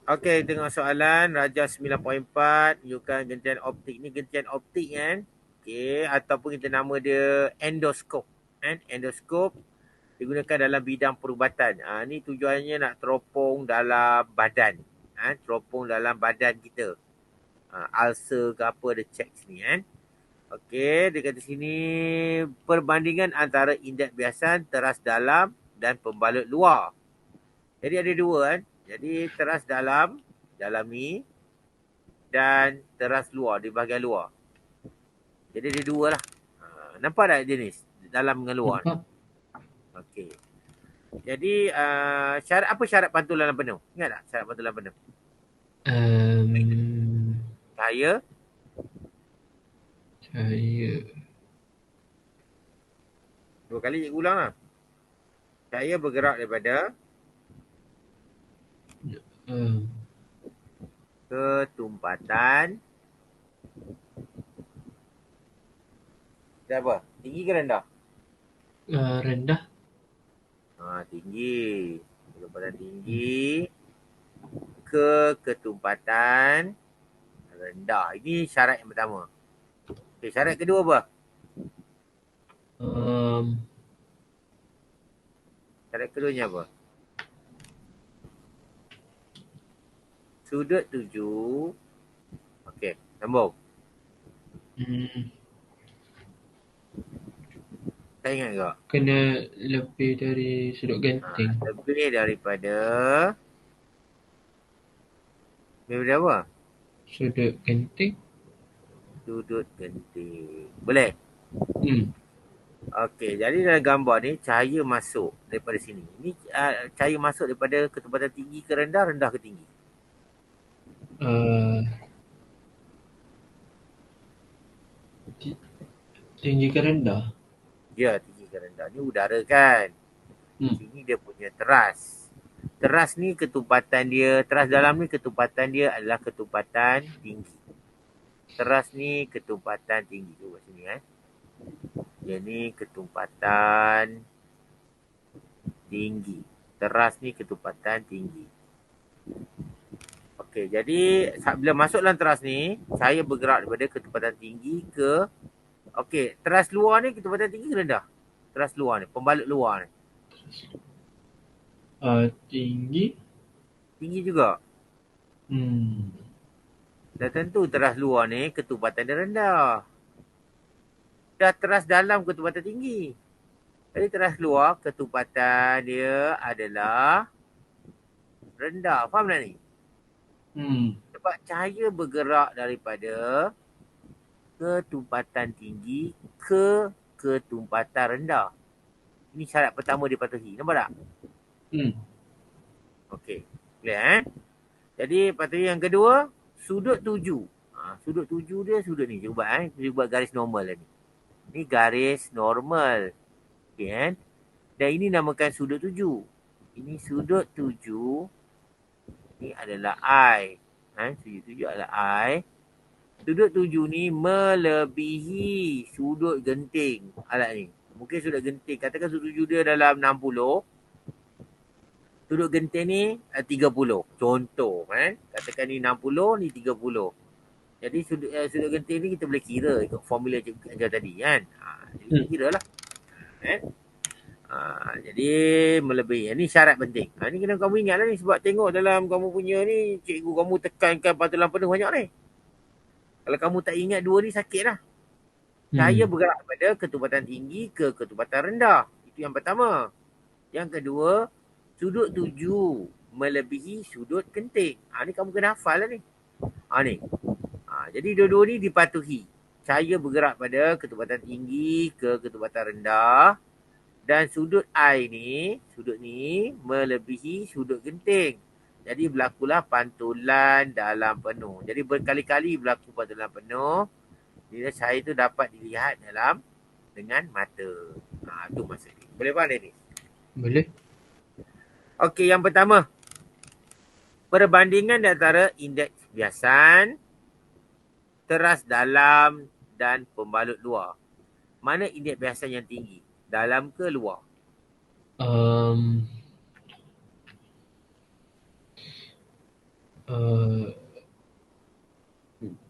Okey, tengok soalan Raja 9.4 menunjukkan gentian optik. Ni gentian optik kan. Okey, ataupun kita nama dia endoskop. Kan? Endoskop digunakan dalam bidang perubatan. Ni tujuannya nak teropong dalam badan. Teropong dalam badan kita. Ulcer ke apa ada check sini kan. Okey, dia kata sini perbandingan antara indeks biasan, teras dalam dan pembalut luar. Jadi ada dua kan. Jadi teras dalam, dalam ni dan teras luar, di bahagian luar. Jadi ada dua lah. Nampak tak jenis? Dalam dengan luar ni. Nampak? Okey. Jadi syarat apa syarat pantulan penuh? Ingat tak syarat pantulan penuh? Um, Cahaya saya dua kali cikgu ulang lah. Cahaya bergerak daripada um, ketumpatan. Apa? Tinggi ke rendah? rendah. Tinggi. Ketumpatan tinggi ke ketumpatan rendah. Ini syarat yang pertama. Okay, syarat kedua apa? Um, Syarat keduanya apa? Sudut tuju. Okey, sambung. hmm, Tak ingat ke? kena lebih dari sudut genting. Lebih daripada apa? Sudut genting. Sudut genting. Boleh? Hmm. Okey, jadi dalam gambar ni cahaya masuk daripada sini. Ini cahaya masuk daripada ketumpatan tinggi ke rendah, rendah ke tinggi. Uh, tinggi ke rendah. Ya, tinggi ke rendah. Ni udara kan. Hmm. Sini dia punya teras. Teras ni ketumpatan dia, teras dalam ni ketumpatan dia adalah ketumpatan tinggi. Teras ni ketumpatan tinggi. Cuba sini Dia ni ketumpatan tinggi. Teras ni ketumpatan tinggi. Okey, jadi bila masuk dalam teras ni, saya bergerak daripada ketumpatan tinggi ke okey, teras luar ni ketumpatan tinggi ke rendah? Teras luar ni, pembalut luar ni. Tinggi. Tinggi juga. Hmm. Dah tentu teras luar ni ketumpatan dia rendah. Dah teras dalam ketumpatan tinggi. Jadi teras luar ketumpatan dia adalah rendah. Faham tak ni? Hmm. Sebab cahaya bergerak daripada ketumpatan tinggi ke ketumpatan rendah. Ini syarat pertama dipatuhi. Nampak tak? Hmm. Okey. Clear Jadi patuhi yang kedua, sudut tuju. Sudut tuju dia sudut ni. Cuba Kita buat garis normal ni. Ni garis normal. Okey Dan ini namakan sudut tuju. Ini sudut tuju. Ni adalah I. Sudut tuju adalah I. Sudut tuju ni melebihi sudut genting alat ni. Mungkin sudut genting. Katakan sudut tuju dia dalam 60. Sudut genting ni 30. Contoh Katakan ni 60, ni 30. Jadi sudut genting ni kita boleh kira ikut formula cikgu ajar tadi kan. Jadi kita kira lah. Jadi melebihi. Ini syarat penting. Ini kena kamu ingat lah ni. Sebab tengok dalam kamu punya ni, cikgu kamu tekankan pantulan penuh banyak ni. Kalau kamu tak ingat dua ni sakit lah. Cahaya bergerak pada ketumpatan tinggi ke ketumpatan rendah. Itu yang pertama. Yang kedua, sudut tuju melebihi sudut genting. Ni kamu kena hafal lah ni. Ni. Jadi dua-dua ni dipatuhi. Cahaya bergerak pada ketumpatan tinggi ke ketumpatan rendah. Dan sudut I ni, sudut ni melebihi sudut genting. Jadi berlakulah pantulan dalam penuh. Jadi berkali-kali berlaku pantulan penuh. Bila cahaya tu dapat dilihat dengan mata. Itu maksudnya. Boleh faham ni? Boleh. Okey, yang pertama. Perbandingan di antara indeks biasan, teras dalam dan pembalut luar. Mana indeks biasan yang tinggi? Dalam ke luar? Um, Uh,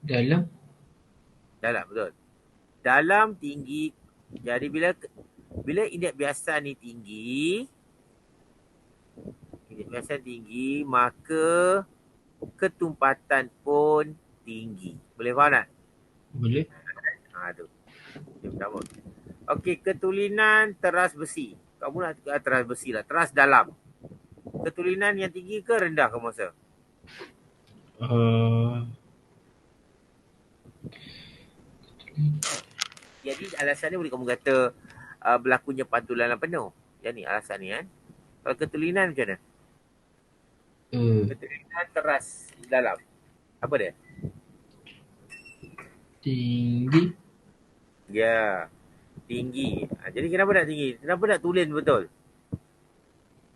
dalam. Dalam, betul. Dalam, tinggi. Jadi bila indeks biasa ni tinggi, maka ketumpatan pun tinggi. Boleh faham tak? Boleh. Tu. Yang pertama. Okey, ketulinan teras besi. Kamu nak teras besi lah. Teras dalam. Ketulinan yang tinggi ke rendah kamu rasa? Jadi alasan ni boleh kamu kata berlakunya pantulan dalam penuh. Yang ni alasan ni kan. Kalau ketulinan macam mana? Ketulinan teras dalam. Apa dia? Tinggi. Ya. Tinggi. Jadi kenapa nak tinggi? Kenapa nak tulen betul?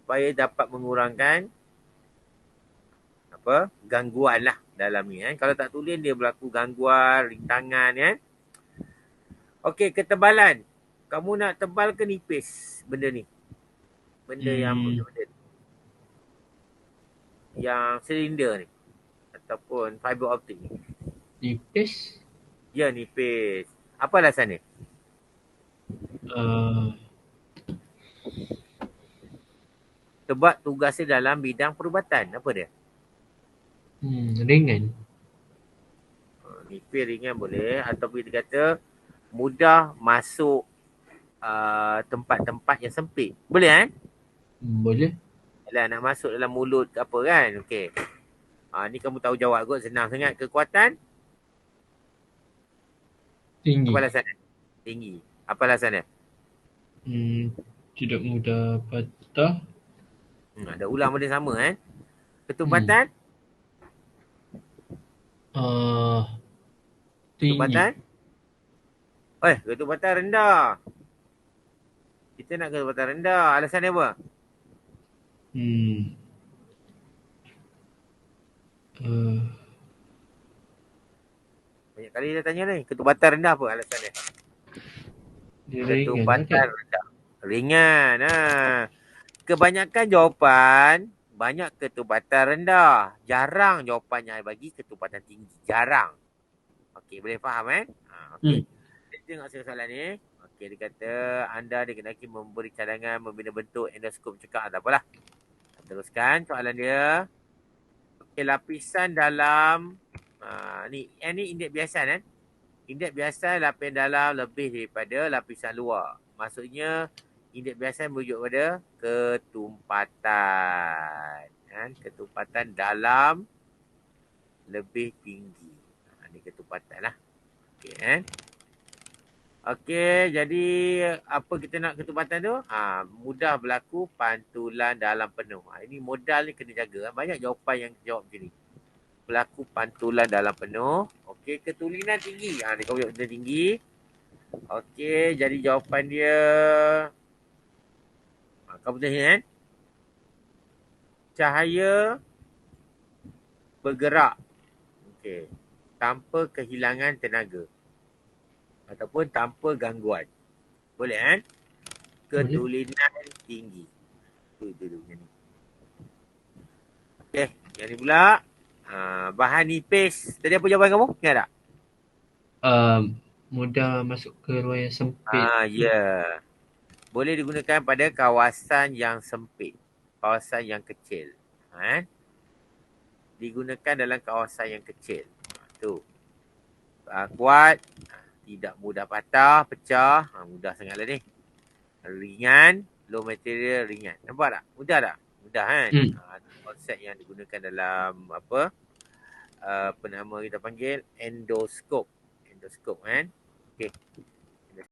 Supaya dapat mengurangkan gangguan lah dalam ni kan. Kalau tak tulen dia berlaku gangguan, rintangan kan. Okey, ketebalan. Kamu nak tebal ke nipis benda ni? Benda yang silinder ni ataupun fiber optik ni. Nipis. Ya, nipis. Apa alasan ni? Sebab tugasnya dalam bidang perubatan. Apa dia? Ringan. Nipis ringan boleh. Ataupun kita kata mudah masuk tempat-tempat yang sempit. Boleh kan? Boleh. Yalah, nak masuk dalam mulut ke apa kan? Okey. Ni kamu tahu jawab kot. Senang sangat. Kekuatan? Tinggi. Apa alasan dia? Tinggi. Apa alasan dia? Tidak mudah patah. Ada ulang benda sama kan? Ketumpatan? Tinggi. Ketumpatan? Ketumpatan rendah. Kita nak ketumpatan rendah. Alasan dia apa? Banyak kali dia tanya ni. Ketumpatan rendah apa alasan dia? Ketumpatan rendah. Ringan. Kebanyakan jawapan banyak ketumpatan rendah. Jarang jawapan yang bagi ketumpatan tinggi. Jarang. Okey, boleh faham okey. Kita tengok soalan ni. Okey, dia kata anda dikenaki memberi cadangan membina bentuk endoskop cekak. Tak apalah. Teruskan soalan dia. Okey, lapisan dalam ni indeks biasa kan? Indeks biasa lapisan dalam lebih daripada lapisan luar. Maksudnya indeks biasa merujuk pada ketumpatan. Ketumpatan dalam lebih tinggi. Ini ketumpatan lah. Okey kan? Okey, jadi apa kita nak ketumpatan tu? Mudah berlaku pantulan dalam penuh. Ini modal ni kena jaga. Banyak jawapan yang jawab macam ni. Berlaku pantulan dalam penuh. Okey, ketulinan tinggi. Ni kau jawab tinggi. Okey, jadi jawapan dia kau betul kan? Cahaya bergerak. Okey. Tanpa kehilangan tenaga. Ataupun tanpa gangguan. Boleh kan? Ketulinan tinggi. Itu macam ni. Okey, yang ni pula. Bahan nipis. Tadi apa jawapan kamu? Ingat tak? Mudah masuk ke ruang yang sempit. Ya. Boleh digunakan pada kawasan yang sempit. Kawasan yang kecil. Digunakan dalam kawasan yang kecil. Tu. Kuat. Tidak mudah patah, pecah. Mudah sangatlah ni. Ringan. Low material, ringan. Nampak tak? Mudah tak? Mudah kan? Konsep yang digunakan dalam apa nama kita panggil endoskop. Endoskop kan? Okey.